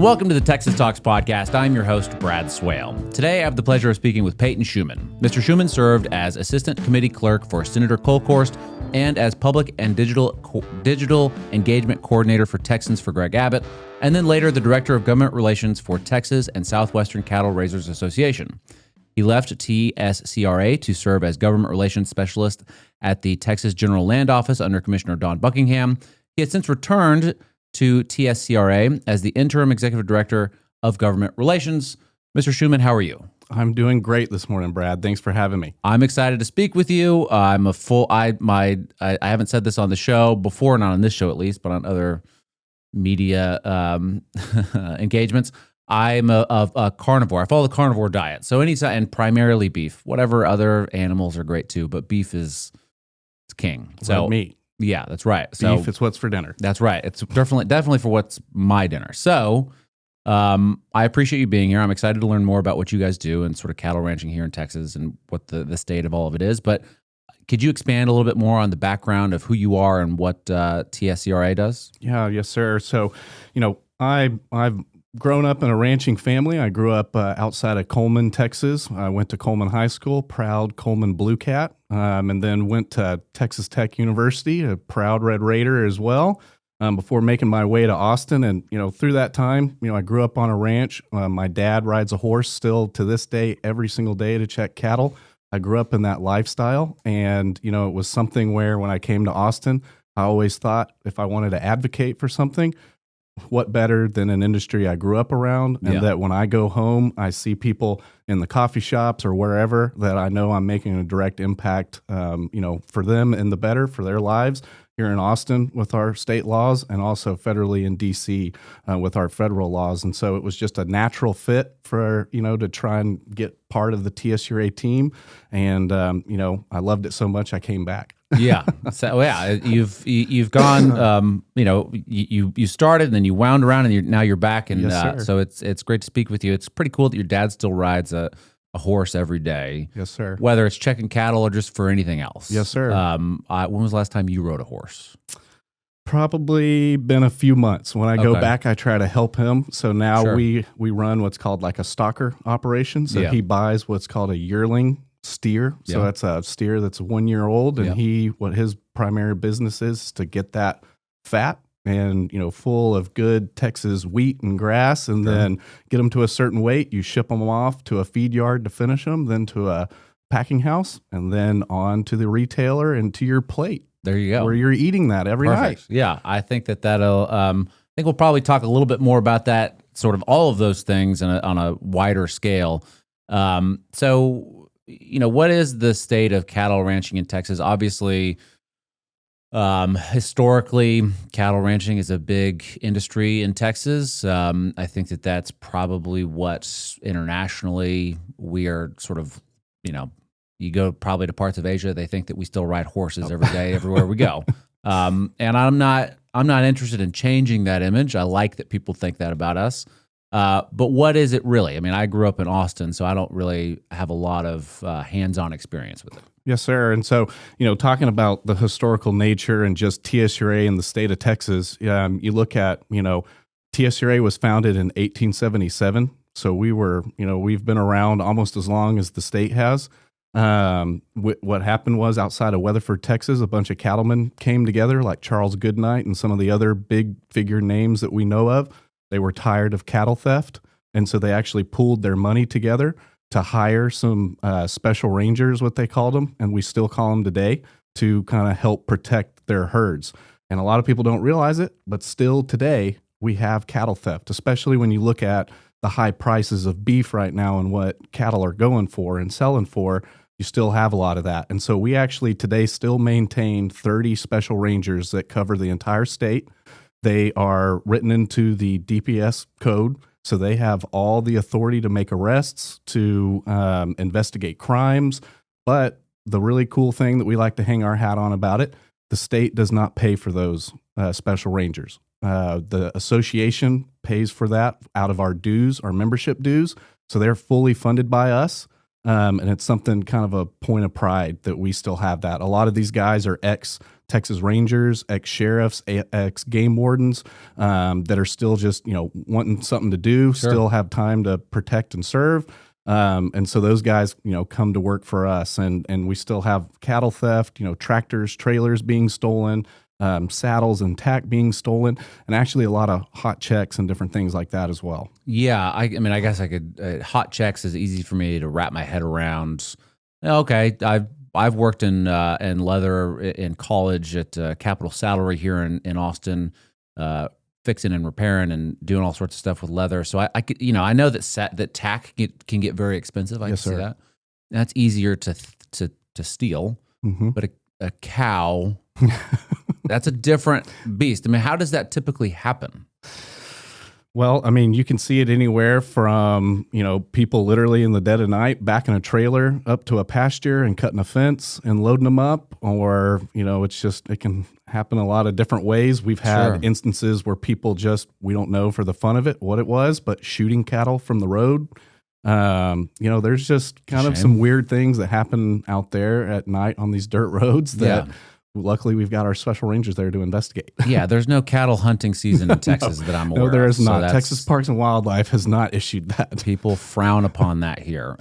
and welcome to the Texas Talks podcast. I'm your host, Brad Swail. Today, I have the pleasure of speaking with Peyton Schumann. Mr. Schumann served as Assistant Committee Clerk for Senator Kolkhorst and as Public and Digital Engagement Coordinator for Texans for Greg Abbott, and then later the Director of Government Relations for Texas and Southwestern Cattle Raisers Association. He left TSCRA to serve as Government Relations Specialist at the Texas General Land Office under Commissioner Don Buckingham. He has since returned to TSCRA as the Interim Executive Director of Government Relations. Mr. Schumann, how are you? I'm doing great this morning, Brad. Thanks for having me. I'm excited to speak with you. I haven't said this on the show before, not on this show at least, but on other media engagements. I'm a carnivore. I follow the carnivore diet. So and primarily beef. Whatever other animals are great too, but beef is king. So meat. Yeah, that's right. So beef, it's what's for dinner. That's right. It's definitely for what's my dinner. So I appreciate you being here. I'm excited to learn more about what you guys do and sort of cattle ranching here in Texas and what the state of all of it is. But could you expand a little bit more on the background of who you are and what TSCRA does? Yeah, yes, sir. So, I've grown up in a ranching family. I grew up outside of Coleman, Texas. I went to Coleman High School, proud Coleman Blue Cat, and then went to Texas Tech University, a proud Red Raider as well, before making my way to Austin. And, through that time, I grew up on a ranch. My dad rides a horse still to this day, every single day to check cattle. I grew up in that lifestyle. And, it was something where when I came to Austin, I always thought if I wanted to advocate for something, what better than an industry I grew up around, and that when I go home, I see people in the coffee shops or wherever that I know I'm making a direct impact, for them and the better for their lives here in Austin with our state laws and also federally in DC with our federal laws. And so it was just a natural fit for, to try and get part of the TSCRA team. And, I loved it so much I came back. Yeah. So you've gone, you started and then you wound around and now you're back. And yes, so it's great to speak with you. It's pretty cool that your dad still rides a horse every day. Yes, sir. Whether it's checking cattle or just for anything else. Yes, sir. When was the last time you rode a horse? Probably been a few months. When I go back, I try to help him. So now we run what's called like a stalker operation. So he buys what's called a yearling steer. So that's a steer that's 1 year old, and what his primary business is to get that fat and full of good Texas wheat and grass, and then get them to a certain weight. You ship them off to a feed yard to finish them, then to a packing house, and then on to the retailer and to your plate. There you go. Where you're eating that every night. Yeah, I think that'll. I think we'll probably talk a little bit more about that, sort of all of those things on a wider scale. So. What is the state of cattle ranching in Texas? Obviously, historically, cattle ranching is a big industry in Texas. I think that's probably what internationally we are sort of, you go probably to parts of Asia, they think that we still ride horses every day, everywhere we go. And I'm not interested in changing that image. I like that people think that about us. But what is it really? I mean, I grew up in Austin, so I don't really have a lot of hands-on experience with it. Yes, sir. And so, talking about the historical nature and just TSCRA in the state of Texas, you look at, TSCRA was founded in 1877. So we've been around almost as long as the state has. What happened was outside of Weatherford, Texas, a bunch of cattlemen came together like Charles Goodnight and some of the other big figure names that we know of. They were tired of cattle theft, and so they actually pooled their money together to hire some special rangers, what they called them, and we still call them today, to kind of help protect their herds. And a lot of people don't realize it, but still today we have cattle theft, especially when you look at the high prices of beef right now and what cattle are going for and selling for. You still have a lot of that. And so we actually today still maintain 30 special rangers that cover the entire state. They are written into the DPS code, so they have all the authority to make arrests, to investigate crimes. But the really cool thing that we like to hang our hat on about it, the state does not pay for those special rangers. The association pays for that out of our dues, our membership dues. So they're fully funded by us. And it's something kind of a point of pride that we still have that. A lot of these guys are ex-Texas Rangers, ex-sheriffs, ex-game wardens that are still just, wanting something to do, still have time to protect and serve. And so those guys, come to work for us, and we still have cattle theft, tractors, trailers being stolen, saddles and tack being stolen, and actually a lot of hot checks and different things like that as well. Yeah, I mean, I guess I could. Hot checks is easy for me to wrap my head around. Okay, I've worked in leather in college at Capital Saddlery here in Austin, fixing and repairing and doing all sorts of stuff with leather. So I could, I know that tack can get very expensive. I can see that. That's easier to steal, but a cow. That's a different beast. I mean, how does that typically happen? Well, I mean, you can see it anywhere from, people literally in the dead of night backing a trailer up to a pasture and cutting a fence and loading them up, or, it can happen a lot of different ways. We've had instances where people we don't know for the fun of it what it was, but shooting cattle from the road. There's just kind of some weird things that happen out there at night on these dirt roads that luckily we've got our special rangers there to investigate. Yeah, there's no cattle hunting season in Texas that I'm aware of. No, there is not. Texas Parks and Wildlife has not issued that. People frown upon that here.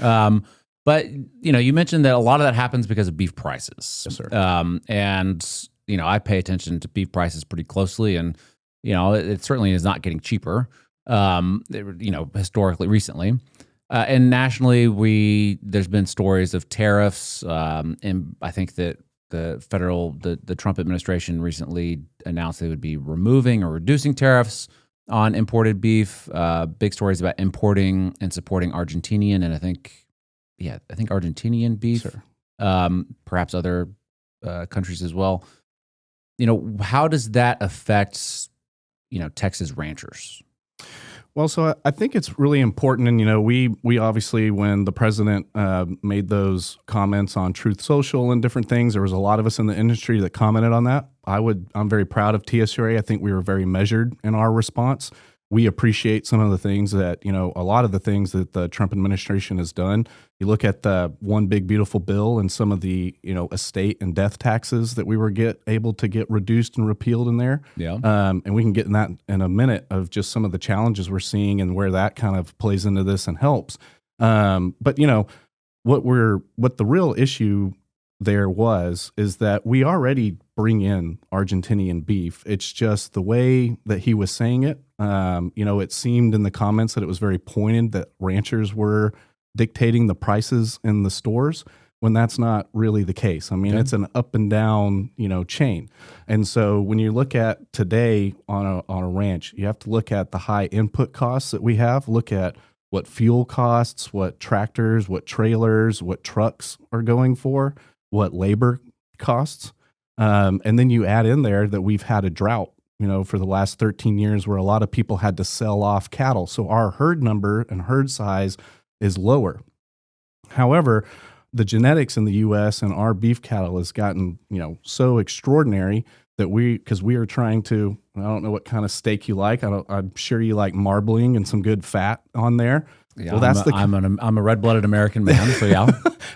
But, you mentioned that a lot of that happens because of beef prices. Yes, sir. And, I pay attention to beef prices pretty closely, and, it certainly is not getting cheaper, historically, recently. And nationally, there's been stories of tariffs, and I think that the Trump administration recently announced they would be removing or reducing tariffs on imported beef. Big stories about importing and supporting Argentinian, and I think Argentinian beef, perhaps other countries as well. How does that affect, Texas ranchers? Well, so I think it's really important, and we obviously, when the president made those comments on Truth Social and different things, there was a lot of us in the industry that commented on that. I'm very proud of TSURA. I think we were very measured in our response. We appreciate some of the things that, a lot of the things that the Trump administration has done. You look at the One Big Beautiful Bill and some of the, estate and death taxes that we were able to get reduced and repealed in there. Yeah. And we can get in that in a minute of just some of the challenges we're seeing and where that kind of plays into this and helps. But what the real issue there is that we already bring in Argentinian beef. It's just the way that he was saying it. It seemed in the comments that it was very pointed that ranchers were dictating the prices in the stores, when that's not really the case. I mean, it's an up and down, chain. And so when you look at today on a ranch, you have to look at the high input costs that we have, look at what fuel costs, what tractors, what trailers, what trucks are going for, what labor costs. And then you add in there that we've had a drought, for the last 13 years where a lot of people had to sell off cattle. So our herd number and herd size is lower. However, the genetics in the U.S. and our beef cattle has gotten, so extraordinary that because we are trying to, I don't know what kind of steak you like. I'm sure you like marbling and some good fat on there. Yeah, well, I'm a red-blooded American man, so yeah.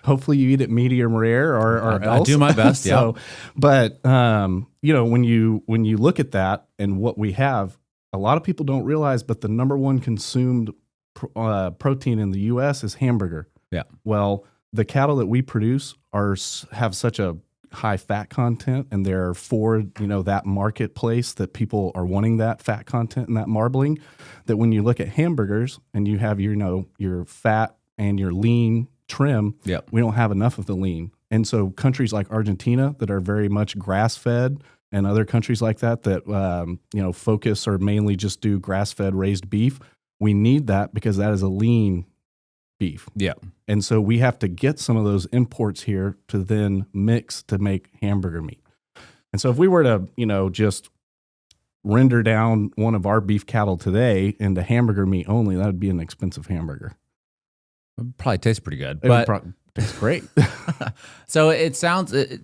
Hopefully you eat it medium rare or else. I do my best, yeah. But when you look at that and what we have, a lot of people don't realize, but the number one consumed protein in the U.S. is hamburger. Yeah. Well, the cattle that we produce have such a high fat content, and they're for that marketplace that people are wanting that fat content and that marbling, that when you look at hamburgers and you have your fat and your lean trim, we don't have enough of the lean. And so countries like Argentina that are very much grass fed, and other countries like that focus or mainly just do grass fed raised beef, we need that because that is a lean beef. Yeah. And so we have to get some of those imports here to then mix to make hamburger meat. And so if we were to, just render down one of our beef cattle today into hamburger meat only, that would be an expensive hamburger. It would probably taste pretty good. It would taste great. So it sounds, am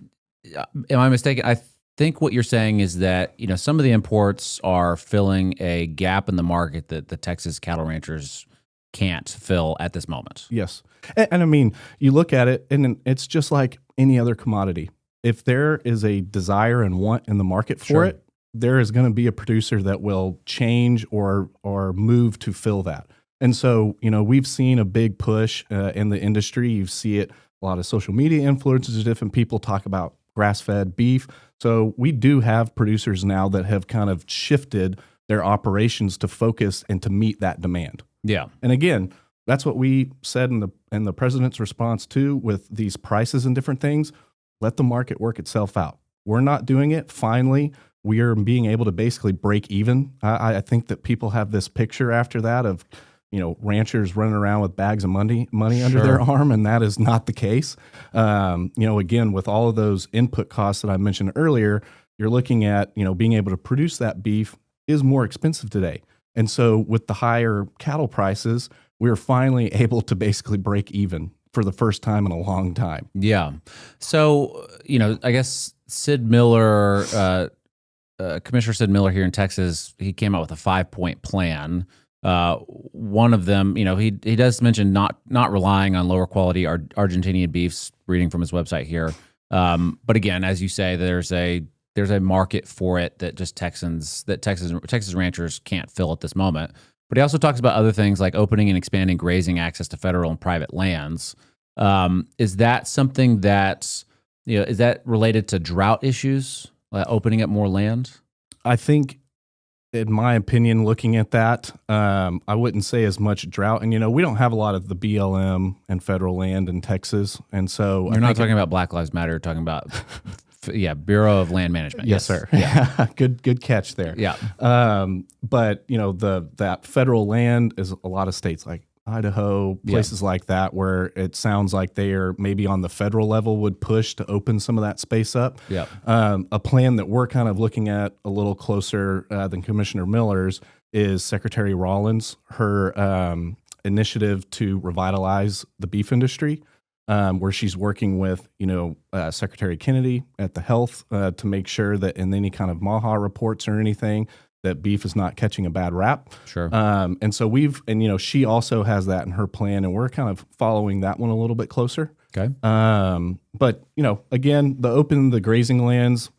I mistaken? I think what you're saying is that, some of the imports are filling a gap in the market that the Texas cattle ranchers can't fill at this moment. Yes. And I mean, you look at it and it's just like any other commodity. If there is a desire and want in the market for it, there is going to be a producer that will change or move to fill that. And so, we've seen a big push in the industry. You see it, a lot of social media influencers, different people talk about grass-fed beef. So we do have producers now that have kind of shifted their operations to focus and to meet that demand. Yeah. And again, that's what we said in the president's response too, with these prices and different things. Let the market work itself out. We're not doing it. Finally, we are being able to basically break even. I think that people have this picture after that of, ranchers running around with bags of money under their arm, and that is not the case. Again, with all of those input costs that I mentioned earlier, you're looking at, being able to produce that beef is more expensive today. And so with the higher cattle prices, we're finally able to basically break even for the first time in a long time. Yeah. So, I guess Sid Miller, Commissioner Sid Miller here in Texas, he came out with a 5-point plan. One of them, he does mention not relying on lower quality Argentinian beefs, reading from his website here. But again, as you say, there's a market for it that just Texas ranchers can't fill at this moment. But he also talks about other things like opening and expanding grazing access to federal and private lands. Is that something that, is that related to drought issues, opening up more land? I think, in my opinion, looking at that, I wouldn't say as much drought. And, we don't have a lot of the BLM and federal land in Texas. And so you're not talking about Black Lives Matter, you're talking about Bureau of Land Management. Yes, sir. Yeah. Good catch there. Yeah. But that federal land is a lot of states like Idaho, places like that, where it sounds like they are maybe on the federal level would push to open some of that space up. Yeah. A plan that we're kind of looking at a little closer than Commissioner Miller's is Secretary Rollins, her initiative to revitalize the beef industry. Where she's working with, Secretary Kennedy at the health to make sure that in any kind of MAHA reports or anything, that beef is not catching a bad rap. Sure. And so she also has that in her plan, and we're kind of following that one a little bit closer. Okay. But, again, the grazing lands,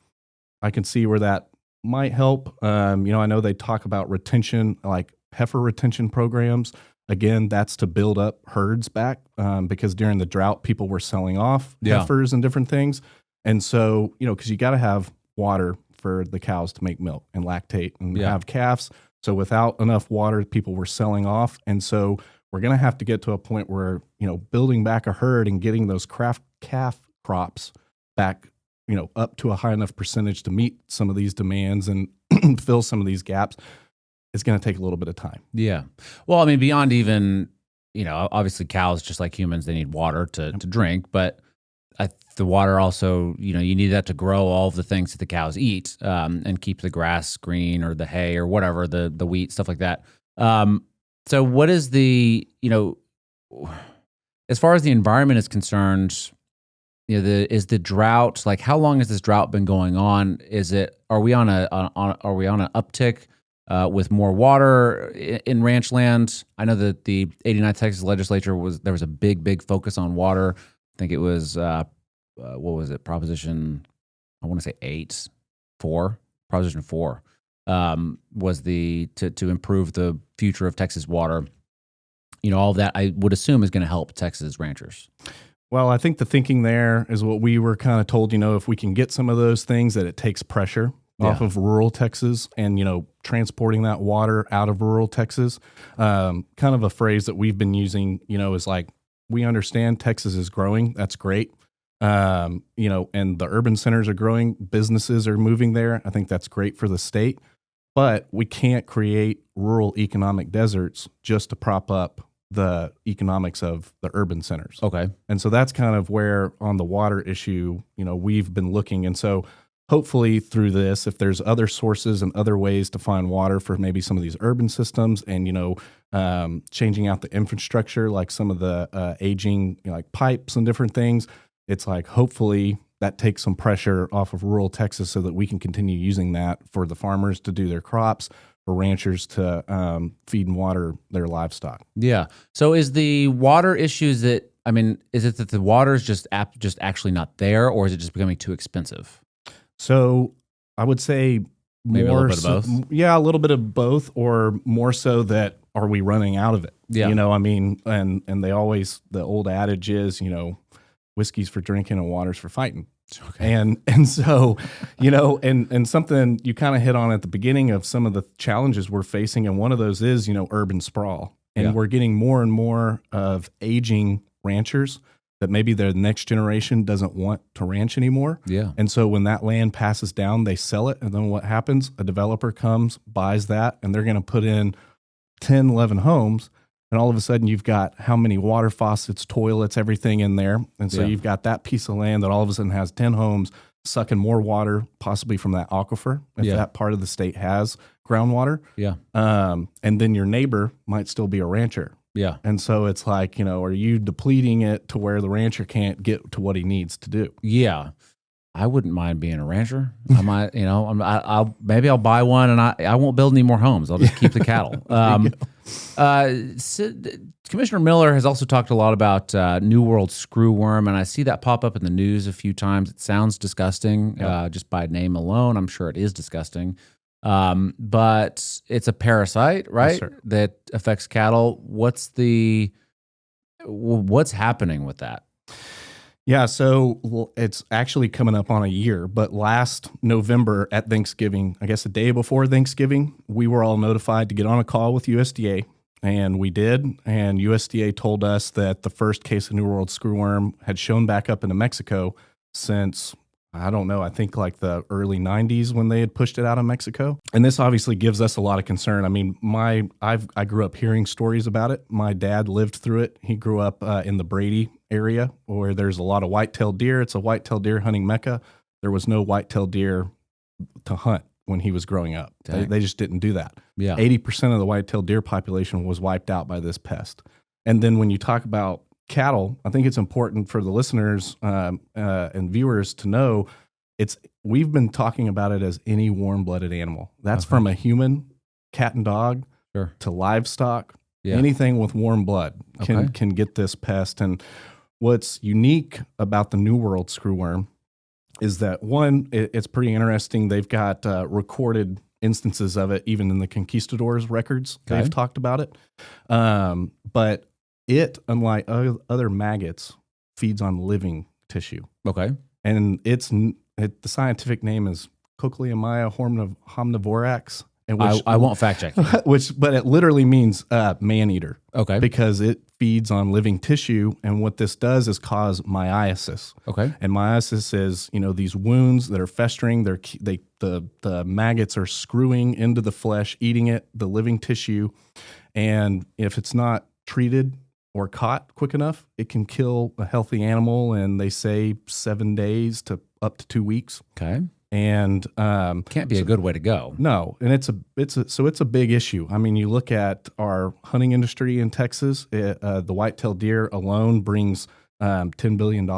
I can see where that might help. I know they talk about retention, like heifer retention programs. Again, that's to build up herds back because during the drought, people were selling off heifers and different things. And so, because you got to have water for the cows to make milk and lactate and have calves. So without enough water, people were selling off. And so we're going to have to get to a point where, building back a herd and getting those calf crops back, up to a high enough percentage to meet some of these demands and fill some of these gaps. It's going to take a little bit of time. Yeah. Well, I mean, beyond even, obviously cows, just like humans, they need water to drink, but the water also, you need that to grow all of the things that the cows eat and keep the grass green or the hay or whatever, the wheat, stuff like that. So what is the, as far as the environment is concerned, is the drought, like how long has this drought been going on? Are we on an uptick? With more water in ranch land? I know that the 89th Texas Legislature there was a big focus on water. I think it was what was it? Proposition, I want to say Proposition 4 was to improve the future of Texas water. All of that I would assume is going to help Texas ranchers. Well, I think the thinking there is what we were kind of told. If we can get some of those things, that it takes pressure off of rural Texas and, transporting that water out of rural Texas. Kind of a phrase that we've been using, is like, we understand Texas is growing. That's great. And the urban centers are growing. Businesses are moving there. I think that's great for the state. But we can't create rural economic deserts just to prop up the economics of the urban centers. Okay. And so that's kind of where on the water issue, we've been looking. And so hopefully through this, if there's other sources and other ways to find water for maybe some of these urban systems and, changing out the infrastructure, like some of the aging, like pipes and different things, it's like hopefully that takes some pressure off of rural Texas so that we can continue using that for the farmers to do their crops, for ranchers to feed and water their livestock. Yeah. So is the water issues is it that the water is just actually not there, or is it just becoming too expensive? So I would say Maybe a little bit of both. Yeah, a little bit of both, or more so that are we running out of it? Yeah. And they always, the old adage is, whiskey's for drinking and water's for fighting. Okay. And so, and something you kind of hit on at the beginning of some of the challenges we're facing, and one of those is, urban sprawl. And we're getting more and more of aging ranchers that maybe their next generation doesn't want to ranch anymore. Yeah. And so when that land passes down, they sell it. And then what happens? A developer comes, buys that, and they're going to put in 10, 11 homes. And all of a sudden you've got how many water faucets, toilets, everything in there. And so you've got that piece of land that all of a sudden has 10 homes sucking more water, possibly from that aquifer, if that part of the state has groundwater. Yeah. And then your neighbor might still be a rancher. Yeah. And so it's like, are you depleting it to where the rancher can't get to what he needs to do? Yeah. I wouldn't mind being a rancher. I might, maybe I'll buy one, and I won't build any more homes. I'll just keep the cattle. Commissioner Miller has also talked a lot about New World screwworm, and I see that pop up in the news a few times. It sounds disgusting, just by name alone. I'm sure it is disgusting. But it's a parasite, right? Yes, that affects cattle. What's happening with that? Yeah, so it's actually coming up on a year, but last November at Thanksgiving, I guess a day before Thanksgiving, we were all notified to get on a call with USDA, and we did. And USDA told us that the first case of New World screwworm had shown back up into Mexico since, I don't know, I think like the early 90s when they had pushed it out of Mexico. And this obviously gives us a lot of concern. I mean, I grew up hearing stories about it. My dad lived through it. He grew up in the Brady area where there's a lot of white-tailed deer. It's a white-tailed deer hunting mecca. There was no white-tailed deer to hunt when he was growing up. They just didn't do that. Yeah. 80% of the white-tailed deer population was wiped out by this pest. And then when you talk about cattle, I think it's important for the listeners and viewers to know we've been talking about it as any warm-blooded animal. That's from a human, cat and dog, to livestock. Yeah. Anything with warm blood can get this pest. And what's unique about the New World screwworm is that, one, it's pretty interesting. They've got recorded instances of it, even in the conquistadors' records. They've talked about it. But it, unlike other maggots, feeds on living tissue. Okay. And the scientific name is Cochleomia homnivorax. Which, I won't fact check you. But it literally means man-eater. Okay. Because it feeds on living tissue, and what this does is cause myiasis. Okay. And myiasis is, these wounds that are festering. The maggots are screwing into the flesh, eating it, the living tissue, and if it's not treated or caught quick enough, it can kill a healthy animal. And they say 7 days to up to 2 weeks. Okay. And can't be a good way to go. No, and it's a big issue. I mean, you look at our hunting industry in Texas. The white-tailed deer alone brings $10 billion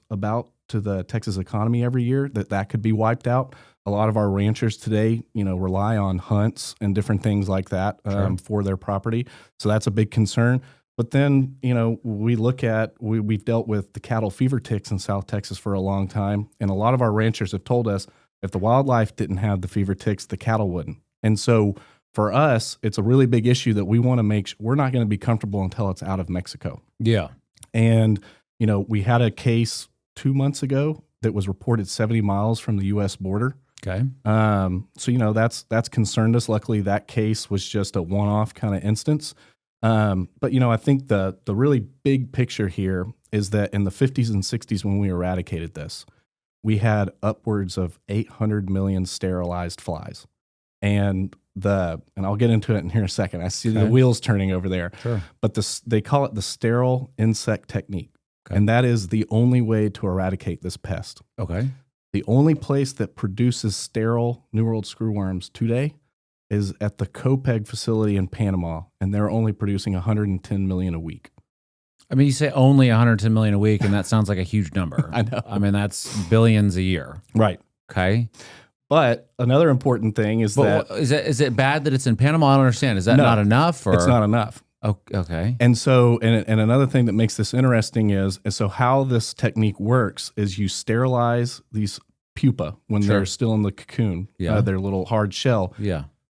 about to the Texas economy every year. That could be wiped out. A lot of our ranchers today, rely on hunts and different things like that for their property. So that's a big concern. But then, we look at, we've dealt with the cattle fever ticks in South Texas for a long time. And a lot of our ranchers have told us if the wildlife didn't have the fever ticks, the cattle wouldn't. And so for us, it's a really big issue that we want to make sure we're not going to be comfortable until it's out of Mexico. Yeah. And, we had a case 2 months ago that was reported 70 miles from the U.S. border. Okay. So, that's concerned us. Luckily, that case was just a one-off kind of instance. But, I think the really big picture here is that in the 50s and 60s when we eradicated this, we had upwards of 800 million sterilized flies. And I'll get into it in here in a second. I see the wheels turning over there. Sure. But they call it the sterile insect technique. Okay. And that is the only way to eradicate this pest. Okay. The only place that produces sterile New World screwworms today is at the Copeg facility in Panama, and they're only producing 110 million a week. I mean, you say only 110 million a week, and that sounds like a huge number. I know. I mean, that's billions a year. Right. Okay. But another important thing is that is it bad that it's in Panama? I don't understand. Is that not enough? Or? It's not enough. Oh, okay. And so, and another thing that makes this interesting is so how this technique works is you sterilize these pupa when they're still in the cocoon, their little hard shell,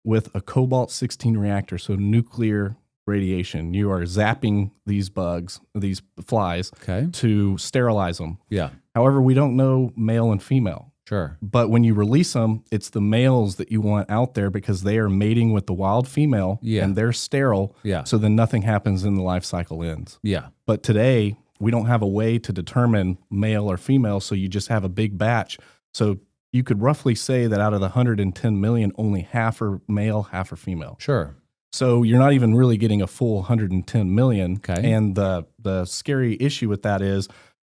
with a cobalt-16 reactor, so nuclear radiation. You are zapping these bugs, these flies, to sterilize them. Yeah. However, we don't know male and female. Sure. But when you release them, it's the males that you want out there because they are mating with the wild female and they're sterile. Yeah. So then nothing happens and the life cycle ends. Yeah. But today, we don't have a way to determine male or female, so you just have a big batch. So you could roughly say that out of the 110 million, only half are male, half are female. Sure. So you're not even really getting a full 110 million. Okay. And the scary issue with that is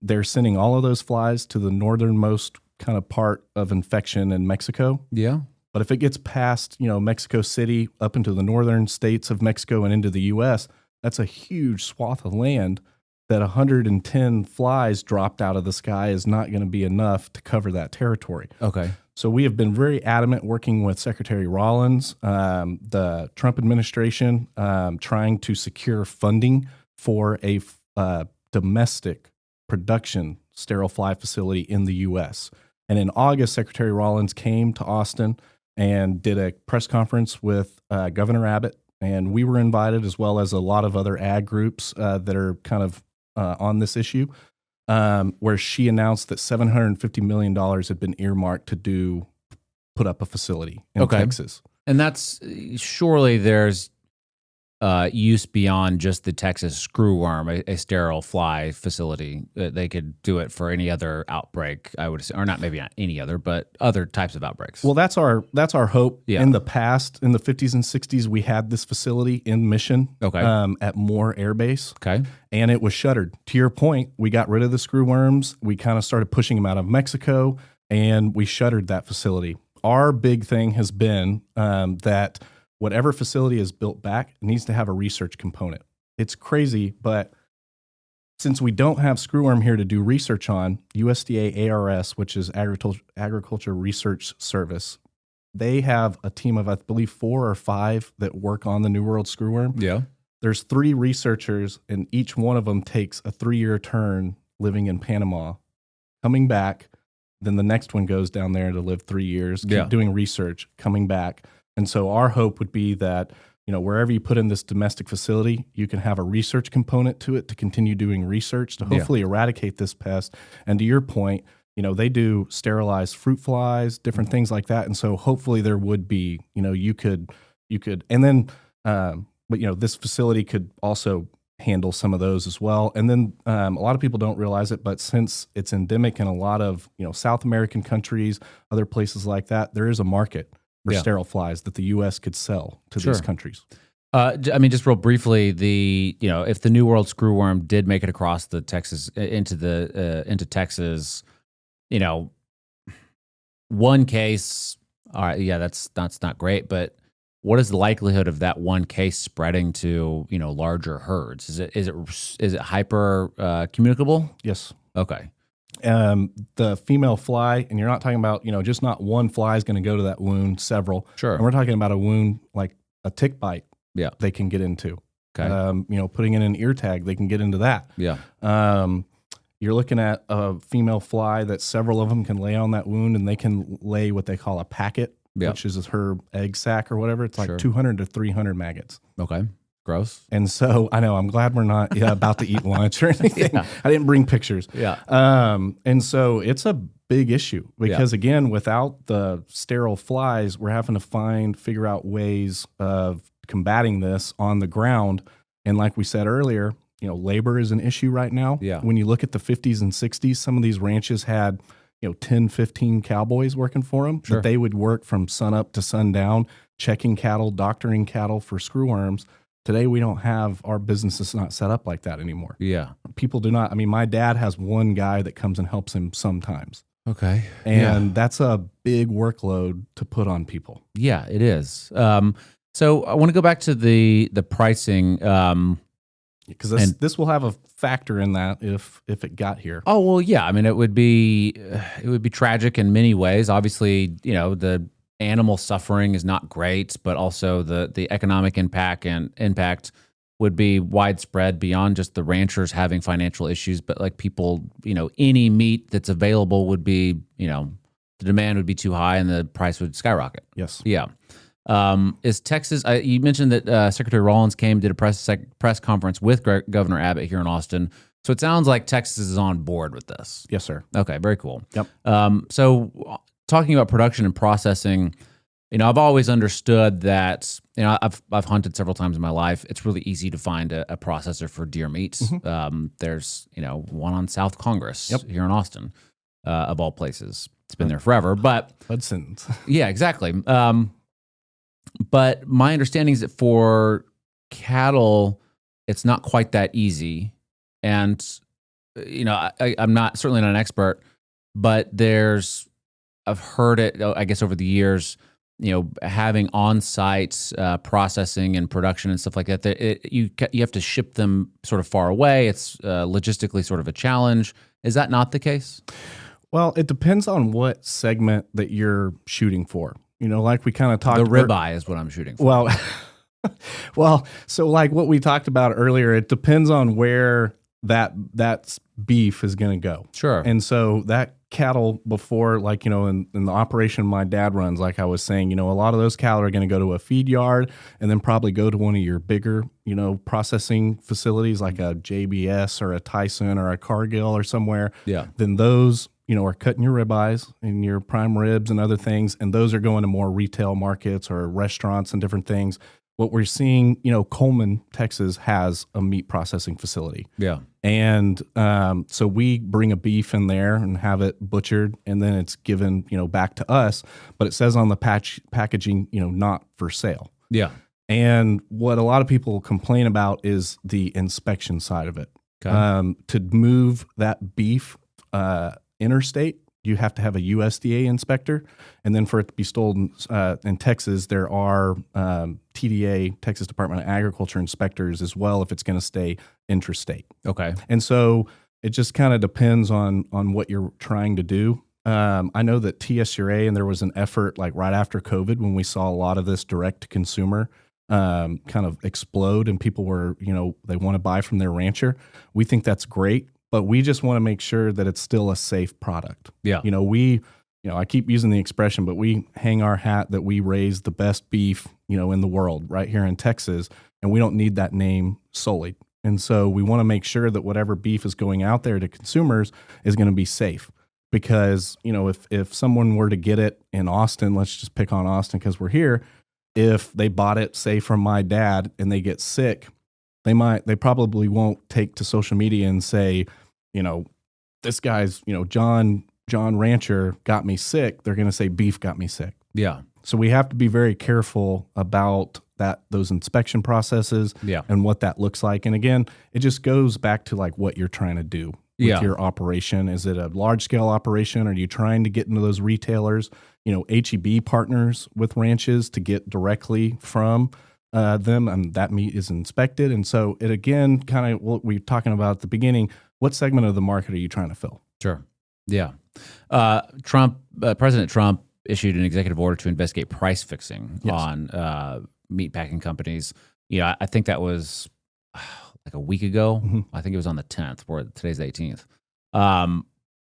they're sending all of those flies to the northernmost kind of part of infection in Mexico. Yeah. But if it gets past, Mexico City up into the northern states of Mexico and into the U.S., that's a huge swath of land that 110 flies dropped out of the sky is not going to be enough to cover that territory. Okay. So we have been very adamant working with Secretary Rollins, the Trump administration, trying to secure funding for a domestic production sterile fly facility in the U.S. And in August, Secretary Rollins came to Austin and did a press conference with Governor Abbott, and we were invited, as well as a lot of other ag groups that are kind of on this issue, where she announced that $750 million had been earmarked to put up a facility in Texas. And that's surely there's use beyond just the Texas screwworm, a sterile fly facility. They could do it for any other outbreak, I would say, or not maybe not any other, but other types of outbreaks. Well, that's our hope. Yeah. In the past, in the 50s and 60s, we had this facility in Mission at Moore Air Base. Okay. And it was shuttered. To your point, we got rid of the screwworms. We kind of started pushing them out of Mexico, and we shuttered that facility. Our big thing has been that whatever facility is built back, it needs to have a research component. It's crazy, but since we don't have screwworm here to do research on, USDA ARS, which is Agriculture Research Service, they have a team of, I believe, 4 or 5 that work on the New World screwworm. Yeah. There's 3 researchers, and each one of them takes a 3-year turn living in Panama, coming back. Then the next one goes down there to live 3 years, keep doing research, coming back. And so our hope would be that, wherever you put in this domestic facility, you can have a research component to it to continue doing research to hopefully eradicate this pest. And to your point, they do sterilized fruit flies, different things like that. And so hopefully there would be, you could, and then, but this facility could also handle some of those as well. And then a lot of people don't realize it, but since it's endemic in a lot of, South American countries, other places like that, there is a market for sterile flies that the U.S. could sell to these countries. I mean, just real briefly, if the New World screwworm did make it across the Texas into Texas, one case, all right, that's not great, but what is the likelihood of that one case spreading to larger herds? Is it hyper communicable? Yes. Okay. The female fly, and you're not talking about, just not one fly is going to go to that wound, several. Sure. And we're talking about a wound like a tick bite. Yeah. They can get into. Okay. Putting in an ear tag, they can get into that. Yeah. You're looking at a female fly that several of them can lay on that wound, and they can lay what they call a packet, which is her egg sac or whatever. It's like 200 to 300 maggots. Okay. Gross. And so I know I'm glad we're not about to eat lunch or anything. I didn't bring pictures. Yeah. And so it's a big issue because again, without the sterile flies, we're having to figure out ways of combating this on the ground. And like we said earlier, labor is an issue right now. Yeah. When you look at the 50s and 60s, some of these ranches had 10, 15 cowboys working for them. Sure. But they would work from sun up to sundown, checking cattle, doctoring cattle for screwworms. Today, we don't have, our business is not set up like that anymore. Yeah. People do not. I mean, my dad has one guy that comes and helps him sometimes. Okay. And that's a big workload to put on people. Yeah, it is. So I want to go back to the pricing. Because this will have a factor in that if it got here. Oh, well, yeah. I mean, it would be tragic in many ways. Obviously, the animal suffering is not great, but also the economic impact would be widespread beyond just the ranchers having financial issues, but like people, any meat that's available would be, the demand would be too high and the price would skyrocket. Yes. Yeah. Is Texas? You mentioned that Secretary Rollins did a press conference with Governor Abbott here in Austin. So it sounds like Texas is on board with this. Yes, sir. Okay, very cool. Yep. So talking about production and processing, I've always understood that. I've hunted several times in my life. It's really easy to find a processor for deer meat. Mm-hmm. There's one on South Congress here in Austin, of all places. It's been there forever, but Hudson's. Yeah, exactly. But my understanding is that for cattle, it's not quite that easy. And, I'm certainly not an expert, but I've heard it, I guess, over the years, having on-site processing and production and stuff like that, you have to ship them sort of far away. It's logistically sort of a challenge. Is that not the case? Well, it depends on what segment that you're shooting for. Like we kind of talked about. The ribeye is what I'm shooting for. Well, so like what we talked about earlier, it depends on where that beef is going to go. Sure. And so that cattle before, like, in the operation my dad runs, like I was saying, a lot of those cattle are going to go to a feed yard and then probably go to one of your bigger, processing facilities like a JBS or a Tyson or a Cargill or somewhere. Yeah. Then those, are cutting your ribeyes and your prime ribs and other things. And those are going to more retail markets or restaurants and different things. What we're seeing, Coleman, Texas has a meat processing facility. Yeah. And so we bring a beef in there and have it butchered, and then it's given, back to us. But it says on the packaging, not for sale. Yeah. And what a lot of people complain about is the inspection side of it. Okay. To move that beef interstate, you have to have a USDA inspector, and then for it to be sold in Texas, there are TDA, Texas Department of Agriculture inspectors as well if it's going to stay intrastate. Okay. And so it just kind of depends on what you're trying to do. I know that TSURA, and there was an effort like right after COVID when we saw a lot of this direct to consumer kind of explode, and people were, they want to buy from their rancher. We think that's great. But we just want to make sure that it's still a safe product. Yeah. I keep using the expression, but we hang our hat that we raise the best beef, in the world right here in Texas, and we don't need that name solely. And so we want to make sure that whatever beef is going out there to consumers is going to be safe. Because, if someone were to get it in Austin, let's just pick on Austin because we're here, if they bought it, say, from my dad and they get sick, they probably won't take to social media and say, this guy's, John Rancher got me sick. They're going to say beef got me sick. Yeah. So we have to be very careful about those inspection processes and what that looks like. And again, it just goes back to like what you're trying to do with your operation. Is it a large scale operation? Are you trying to get into those retailers, HEB partners with ranches to get directly from them, and that meat is inspected. And so it again, kind of what we were talking about at the beginning, what segment of the market are you trying to fill? Sure. Yeah. President Trump issued an executive order to investigate price fixing on meat packing companies. I think that was like a week ago. Mm-hmm. I think it was on the 10th, where today's the 18th.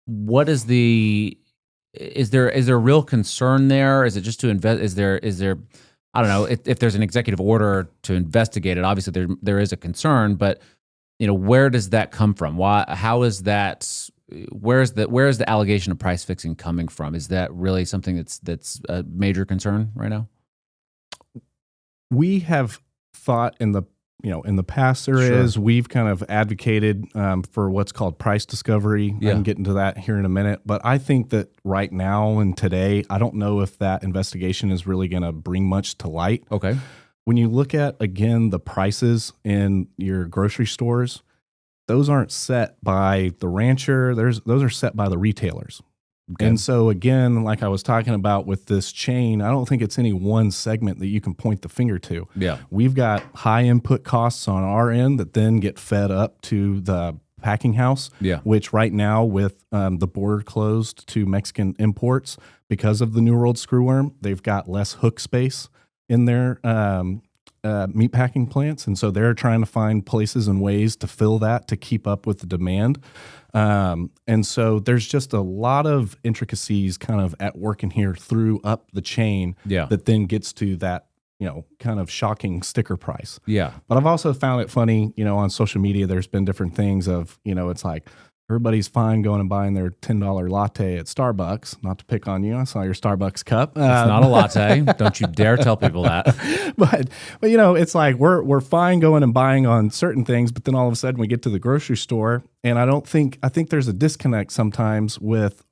What is is there real concern there? Is it just to invest? Is there I don't know if there's an executive order to investigate it. Obviously, there is a concern, but where does that come from? Why? How is that? Where is the allegation of price fixing coming from? Is that really something that's a major concern right now? We have thought in the past is. We've kind of advocated for what's called price discovery. I can get into that here in a minute. But I think that right now and today, I don't know if that investigation is really going to bring much to light. Okay. When you look at, again, the prices in your grocery stores, those aren't set by the rancher. Those are set by the retailers. Okay. And so again, like I was talking about with this chain, I don't think it's any one segment that you can point the finger to. Yeah. We've got high input costs on our end that then get fed up to the packing house, which right now with the border closed to Mexican imports because of the New World screwworm, they've got less hook space in their meat packing plants. And so they're trying to find places and ways to fill that to keep up with the demand. And so there's just a lot of intricacies kind of at work in here through up the chain that then gets to that, kind of shocking sticker price. Yeah. But I've also found it funny, on social media, there's been different things of, it's like everybody's fine going and buying their $10 latte at Starbucks. Not to pick on you. I saw your Starbucks cup. It's not a latte. Don't you dare tell people that. But it's like we're fine going and buying on certain things, but then all of a sudden we get to the grocery store, and I think there's a disconnect sometimes with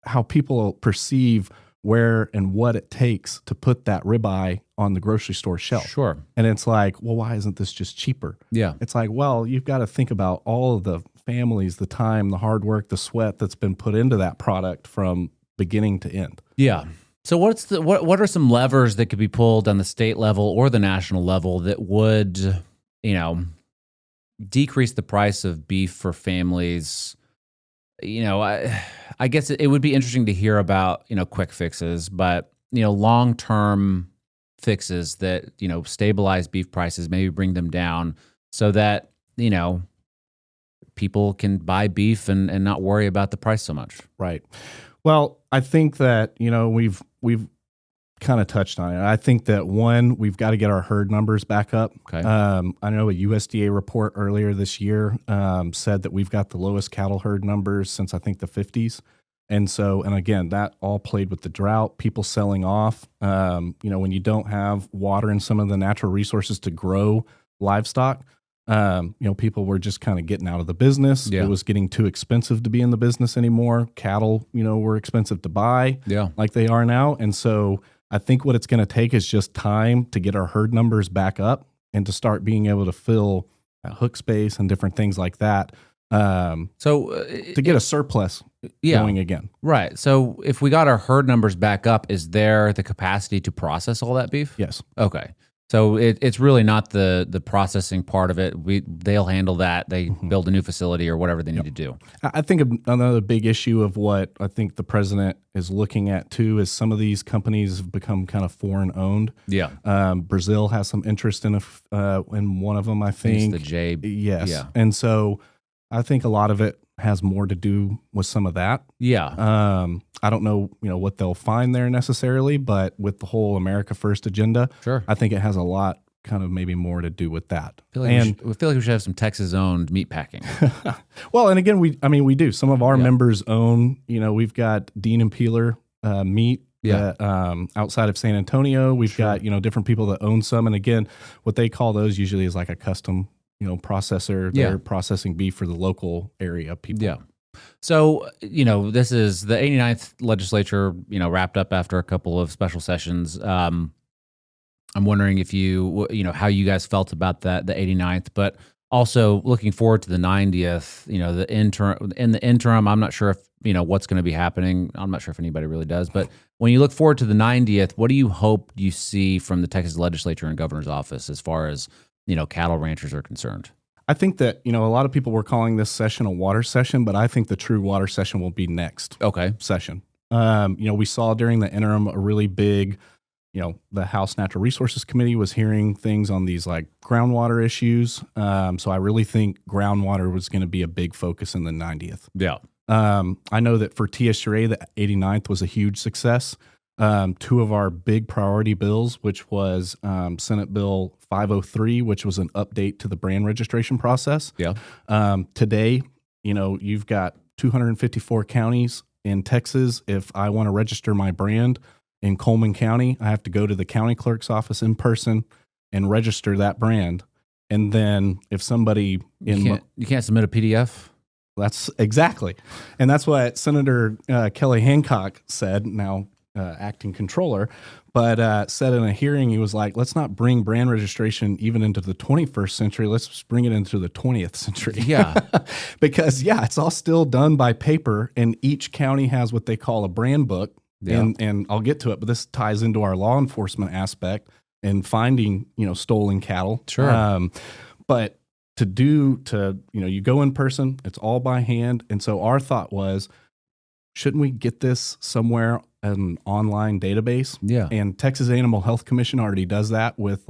how people perceive where and what it takes to put that ribeye on the grocery store shelf. Sure. And it's like, well, why isn't this just cheaper? Yeah. It's like, well, you've got to think about all of the families, the time, the hard work, the sweat that's been put into that product from beginning to end. Yeah. So what are some levers that could be pulled on the state level or the national level that would, decrease the price of beef for families? I guess it would be interesting to hear about, quick fixes, but, long-term fixes that, stabilize beef prices, maybe bring them down so that, people can buy beef and not worry about the price so much. Right. Well, I think that, we've kind of touched on it. I think that one, we've got to get our herd numbers back up. Okay. I know a USDA report earlier this year said that we've got the lowest cattle herd numbers since I think the 50s. And so, and again, that all played with the drought, people selling off. When you don't have water and some of the natural resources to grow livestock, people were just kind of getting out of the business. Yeah. It was getting too expensive to be in the business anymore. Cattle, were expensive to buy like they are now. And so I think what it's going to take is just time to get our herd numbers back up and to start being able to fill hook space and different things like that. To get a surplus going again. Right. So if we got our herd numbers back up, is there the capacity to process all that beef? Yes. Okay. So it's really not the processing part of it. They'll handle that. They build a new facility or whatever they need to do. I think another big issue of what I think the president is looking at too is some of these companies have become kind of foreign owned. Yeah. Brazil has some interest in one of them, I think. It's the J. Yes. Yeah. And so I think a lot of it has more to do with some of that. Yeah. I don't know, what they'll find there necessarily, but with the whole America First agenda, Sure. I think it has a lot kind of maybe more to do with that. I feel like we should have some Texas-owned meat packing. Well, and again, we do. Some of our members own, we've got Dean and Peeler meat. Outside of San Antonio, we've got, different people that own some. And again, what they call those usually is like a custom processor. They're processing beef for the local area people. Yeah. So, this is the 89th legislature, wrapped up after a couple of special sessions. I'm wondering if how you guys felt about the 89th, but also looking forward to the 90th, the interim. In the interim, I'm not sure if, what's going to be happening. I'm not sure if anybody really does, but when you look forward to the 90th, what do you hope you see from the Texas Legislature and governor's office as far as, cattle ranchers are concerned? I think that, a lot of people were calling this session a water session, but I think the true water session will be next session. We saw during the interim a really big, the House Natural Resources Committee was hearing things on these like groundwater issues. So I really think groundwater was going to be a big focus in the 90th. Yeah. I know that for TSURA, the 89th was a huge success. Two of our big priority bills, which was Senate Bill 503, which was an update to the brand registration process. Yeah. Today, you've got 254 counties in Texas. If I want to register my brand in Coleman County, I have to go to the county clerk's office in person and register that brand. And then if somebody you can't submit a PDF. That's exactly. And that's what Senator Kelly Hancock said. Now, acting controller, but said in a hearing, he was like, let's not bring brand registration even into the 21st century. Let's just bring it into the 20th century. Yeah. Because, it's all still done by paper, and each county has what they call a brand book. Yeah. And I'll get to it, but this ties into our law enforcement aspect and finding, stolen cattle. Sure. But you go in person, it's all by hand. And so our thought was, shouldn't we get this somewhere, an online database? Yeah. And Texas Animal Health Commission already does that with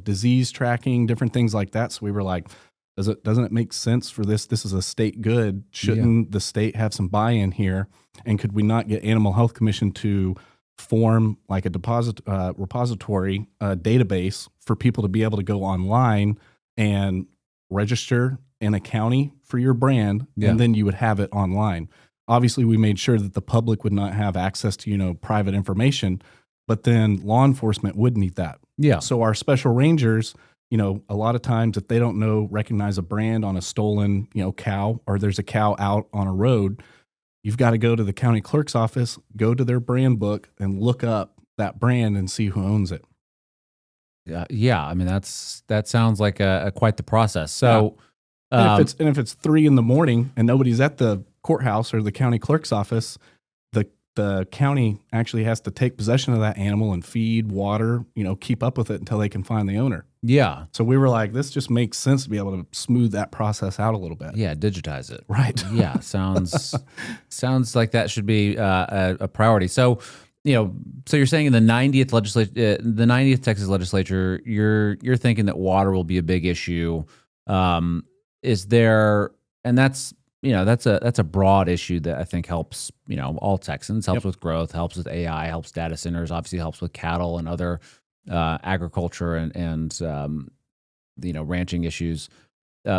disease tracking, different things like that. So we were like, doesn't it make sense for this? This is a state good. Shouldn't the state have some buy-in here? And could we not get Animal Health Commission to form like a repository database for people to be able to go online and register in a county for your brand, and then you would have it online. Obviously, we made sure that the public would not have access to, private information, but then law enforcement would need that. Yeah. So our special rangers, a lot of times if they don't recognize a brand on a stolen, cow, or there's a cow out on a road, you've got to go to the county clerk's office, go to their brand book, and look up that brand and see who owns it. Yeah. I mean, that sounds like quite the process. So, and if it's 3 a.m. and nobody's at the courthouse or the county clerk's office, the county actually has to take possession of that animal and feed, water, keep up with it until they can find the owner. Yeah. So we were like, this just makes sense to be able to smooth that process out a little bit. Yeah, digitize it. Right. Yeah, sounds like that should be a priority. So, so you're saying in the 90th Texas Legislature, you're thinking that water will be a big issue. Is there, and that's a broad issue that I think helps, all Texans, helps with growth, helps with AI, helps data centers, obviously helps with cattle and other agriculture and ranching issues.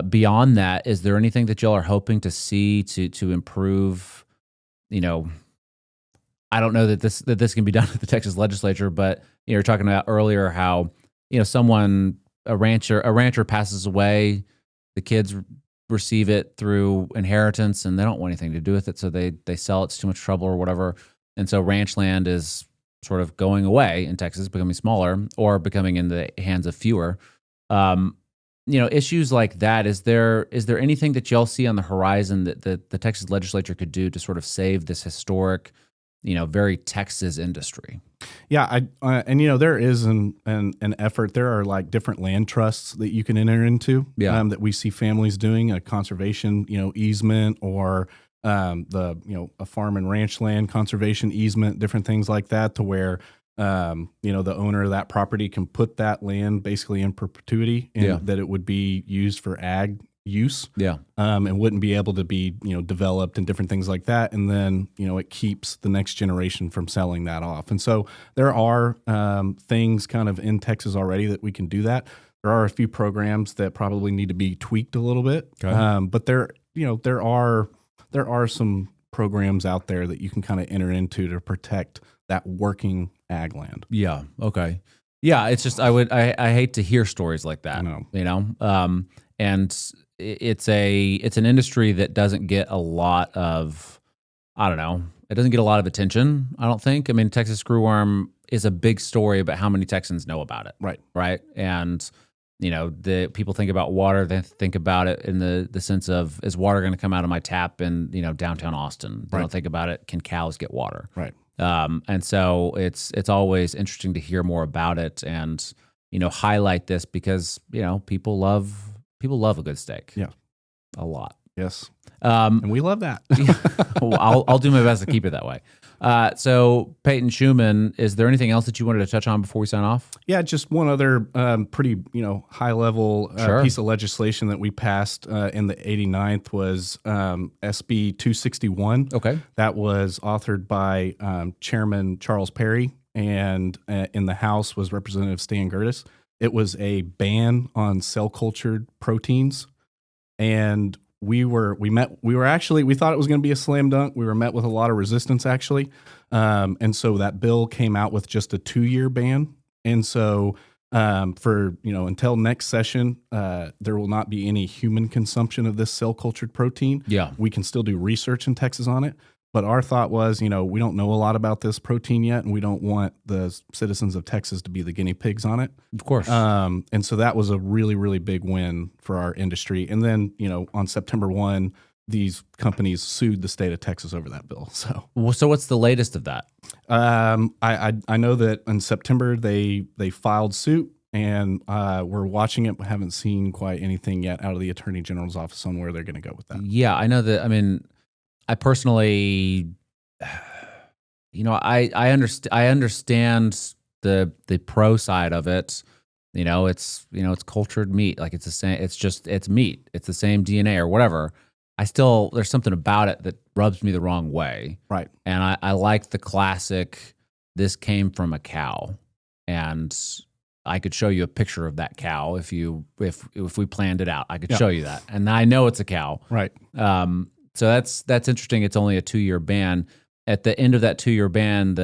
Beyond that, is there anything that y'all are hoping to see to improve? I don't know that this can be done at the Texas Legislature, but you're talking about earlier how a rancher passes away, the kids receive it through inheritance, and they don't want anything to do with it, so they sell it. It's too much trouble or whatever, and so ranch land is sort of going away in Texas, becoming smaller or becoming in the hands of fewer. Issues like that. Is there anything that y'all see on the horizon that the Texas Legislature could do to sort of save this historic, very Texas industry? Yeah, there is an effort. There are like different land trusts that you can enter into. That we see families doing a conservation, easement, or a farm and ranch land conservation easement, different things like that, to where the owner of that property can put that land basically in perpetuity, and that it would be used for ag use. And wouldn't be able to be developed and different things like that, and then it keeps the next generation from selling that off. And so there are things kind of in Texas already that we can do that. There are a few programs that probably need to be tweaked a little bit, but there are some programs out there that you can kind of enter into to protect that working ag land. Yeah. Okay. Yeah. It's just I hate to hear stories like that. I know. And it's an industry that doesn't get a lot of, it doesn't get a lot of attention, I don't think. I mean, Texas Screwworm is a big story about how many Texans know about it. Right. And the people think about water, they think about it in the sense of, is water going to come out of my tap in downtown Austin? They don't think about it, can cows get water? Right. And so it's always interesting to hear more about it and highlight this, because people love a good steak. Yeah, a lot. Yes. And we love that. Well, I'll do my best to keep it that way. So Peyton Schumann, is there anything else that you wanted to touch on before we sign off? Yeah, just one other pretty high level piece of legislation that we passed in the 89th was SB 261. Okay. That was authored by Chairman Charles Perry, and in the House was Representative Stan Gertis. It was a ban on cell cultured proteins, and we thought it was going to be a slam dunk. We were met with a lot of resistance, actually. And so that bill came out with just a 2-year ban. And so for, until next session, there will not be any human consumption of this cell cultured protein. Yeah. We can still do research in Texas on it, But our thought was, we don't know a lot about this protein yet, and we don't want the citizens of Texas to be the guinea pigs on it. Of course. And so that was a really, really big win for our industry. And then, on September 1, these companies sued the state of Texas over that bill. So what's the latest of that? I know that in September they filed suit, and we're watching it, but haven't seen quite anything yet out of the Attorney General's office on where they're going to go with that. Yeah, I know that. I mean, I personally, I understand the pro side of it. It's cultured meat. Like it's the same. It's meat. It's the same DNA or whatever. There's something about it that rubs me the wrong way. Right. And I like the classic, this came from a cow. And I could show you a picture of that cow if we planned it out. I could show you that. And I know it's a cow. Right. So that's interesting. It's only a 2-year ban. At the end of that 2-year ban,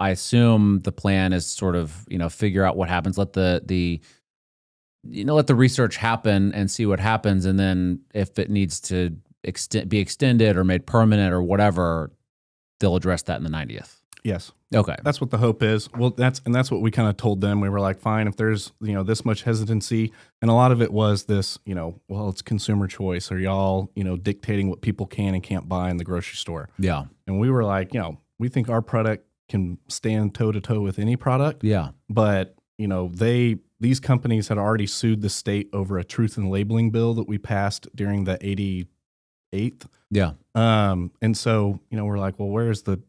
I assume the plan is sort of, figure out what happens, let the research happen and see what happens. And then if it needs to be extended or made permanent or whatever, they'll address that in the 90th. Yes. Okay. That's what the hope is. Well, that's what we kind of told them. We were like, fine, if there's, this much hesitancy, and a lot of it was this, well, it's consumer choice. Are y'all, dictating what people can and can't buy in the grocery store? Yeah. And we were like, we think our product can stand toe to toe with any product. Yeah. But, these companies had already sued the state over a truth in labeling bill that we passed during the 88th. Yeah. And so, we're like, well, where's the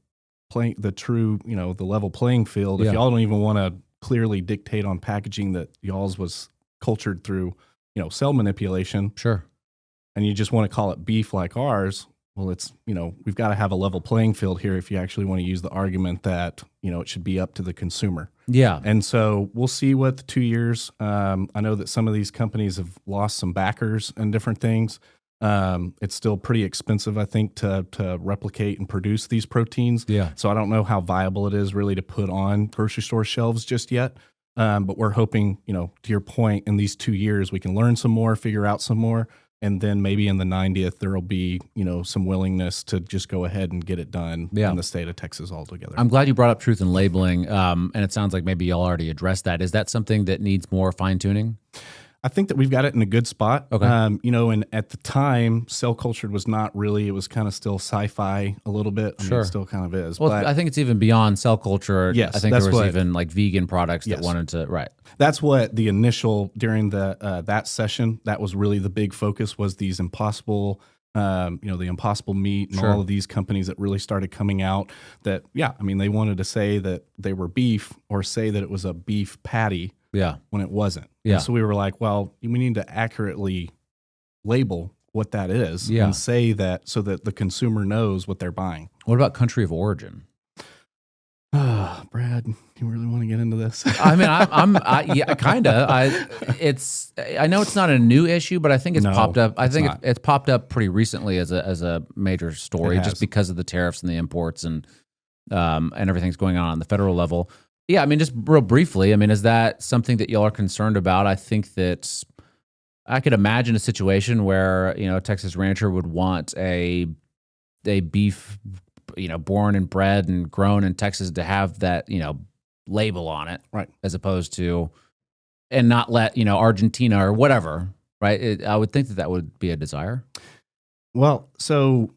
true, the level playing field? If y'all don't even want to clearly dictate on packaging that y'all's was cultured through, cell manipulation. Sure. And you just want to call it beef like ours. Well, it's, we've got to have a level playing field here if you actually want to use the argument that, it should be up to the consumer. Yeah. And so we'll see what the 2 years. I know that some of these companies have lost some backers and different things. It's still pretty expensive, I think, to replicate and produce these proteins. Yeah. So I don't know how viable it is really to put on grocery store shelves just yet. But we're hoping, to your point, in these 2 years, we can learn some more, figure out some more. And then maybe in the 90th, there will be, some willingness to just go ahead and get it done in the state of Texas altogether. I'm glad you brought up truth in labeling. And it sounds like maybe y'all already addressed that. Is that something that needs more fine tuning? I think that we've got it in a good spot. Okay. And at the time, cell cultured was not really, it was kind of still sci-fi a little bit. I mean, it still kind of is. Well, but I think it's even beyond cell culture. Yes, I think there was even like vegan products that wanted to, right. That's what the initial, during the that session, that was really the big focus, was these Impossible, the Impossible Meat and all of these companies that really started coming out that, they wanted to say that they were beef or say that it was a beef patty. Yeah. When it wasn't. Yeah. And so we were like, well, we need to accurately label what that is and say that so that the consumer knows what they're buying. What about country of origin? Brad, you really want to get into this? I mean, yeah, kind of. I know it's not a new issue, but I think it's popped up. I think it's popped up pretty recently as a major story, just because of the tariffs and the imports and everything's going on the federal level. Yeah, I mean, just real briefly, is that something that y'all are concerned about? I think that I could imagine a situation where, a Texas rancher would want a beef, born and bred and grown in Texas to have that, label on it. Right. As opposed to, and not let, Argentina or whatever, right? I would think that would be a desire. Well, so...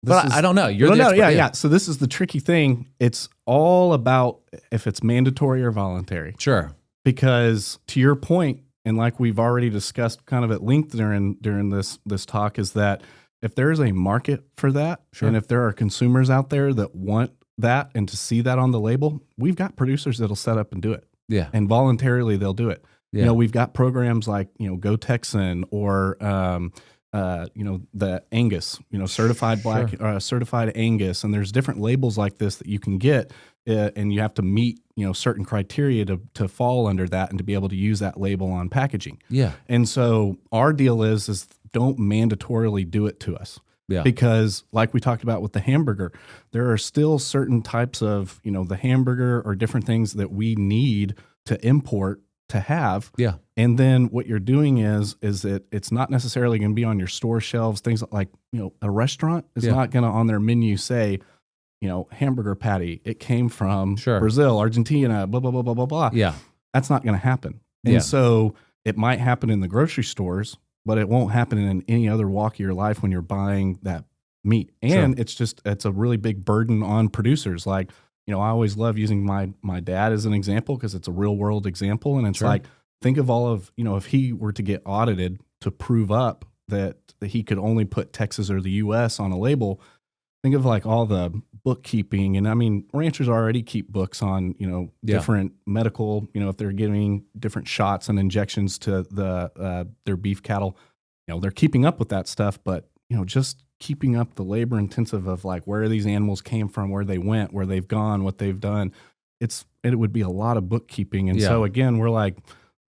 I don't know. You're the expert. Yeah. So this is the tricky thing. It's all about if it's mandatory or voluntary. Sure. Because to your point, and like we've already discussed kind of at length during this talk, is that if there is a market for that, and if there are consumers out there that want that and to see that on the label, we've got producers that'll set up and do it. Yeah. And voluntarily they'll do it. Yeah. We've got programs like, Go Texan or the Angus, certified black, certified Angus, and there's different labels like this that you can get, and you have to meet, certain criteria to fall under that and to be able to use that label on packaging. Yeah. And so our deal is don't mandatorily do it to us. Yeah. Because like we talked about with the hamburger, there are still certain types of, the hamburger or different things that we need to import to have. Yeah. And then what you're doing is that it's not necessarily going to be on your store shelves. Things like, a restaurant is not going to on their menu say hamburger patty. It came from Sure. Brazil, Argentina, blah, blah, blah, blah, blah, blah. Yeah. That's not going to happen. And Yeah. so it might happen in the grocery stores, but it won't happen in any other walk of your life when you're buying that meat. And it's a really big burden on producers. Like, I always love using my dad as an example because it's a real world example. And it's like, think of all of, if he were to get audited to prove up that he could only put Texas or the US on a label, think of like all the bookkeeping. And I mean, ranchers already keep books on, different medical, if they're giving different shots and injections to their beef cattle, they're keeping up with that stuff. But, just keeping up the labor intensive of like where these animals came from, where they went, where they've gone, what they've done, it would be a lot of bookkeeping. And so again, we're like,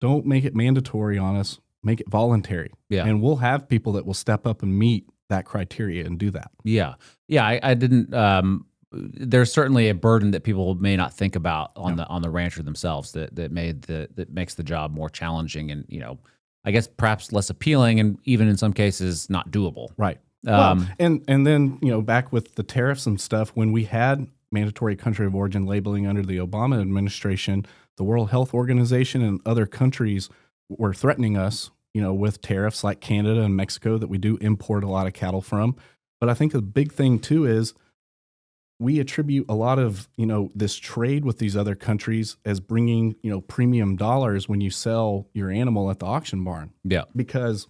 don't make it mandatory on us, make it voluntary. Yeah. And we'll have people that will step up and meet that criteria and do that. Yeah. Yeah. I didn't, there's certainly a burden that people may not think about on the rancher themselves that makes the job more challenging and, I guess perhaps less appealing and even in some cases not doable. Right. And then, back with the tariffs and stuff, when we had mandatory country of origin labeling under the Obama administration, the World Health Organization and other countries were threatening us, with tariffs like Canada and Mexico that we do import a lot of cattle from. But I think the big thing too is we attribute a lot of, this trade with these other countries as bringing, premium dollars when you sell your animal at the auction barn. Yeah. Because,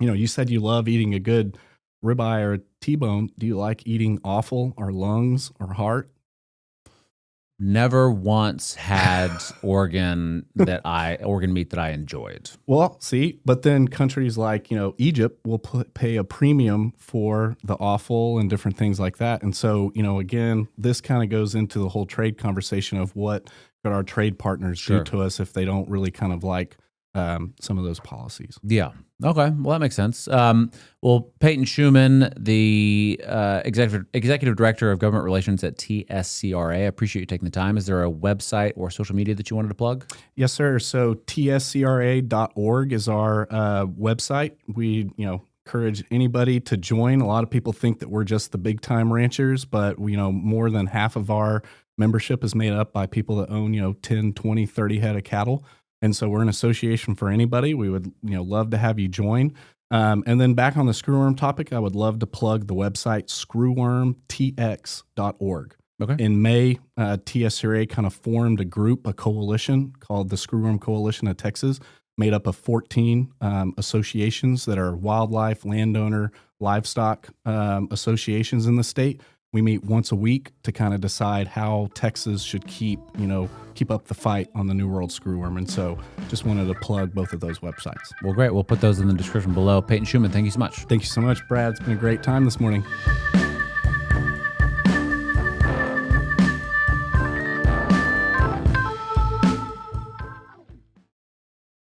you said you love eating a good ribeye or a T-bone. Do you like eating offal or lungs or heart? Never once had organ meat that I enjoyed. Well, see, but then countries like, Egypt will pay a premium for the offal and different things like that. And so, again, this kind of goes into the whole trade conversation of what could our trade partners do to us if they don't really kind of like some of those policies. Yeah. Okay. Well, that makes sense. Well, Peyton Schumann, the executive director of government relations at TSCRA, I appreciate you taking the time. Is there a website or social media that you wanted to plug? Yes, sir. So tscra.org is our website. We, encourage anybody to join. A lot of people think that we're just the big time ranchers, but more than half of our membership is made up by people that own, 10, 20, 30 head of cattle. And so we're an association for anybody. We would, love to have you join. And then back on the screwworm topic, I would love to plug the website screwwormtx.org. Okay. In May, TSCRA kind of formed a coalition called the Screwworm Coalition of Texas, made up of 14 associations that are wildlife, landowner, livestock associations in the state. We meet once a week to kind of decide how Texas should keep up the fight on the New World screwworm. And so just wanted to plug both of those websites. Well, great. We'll put those in the description below. Peyton Schumann, thank you so much. Thank you so much, Brad. It's been a great time this morning.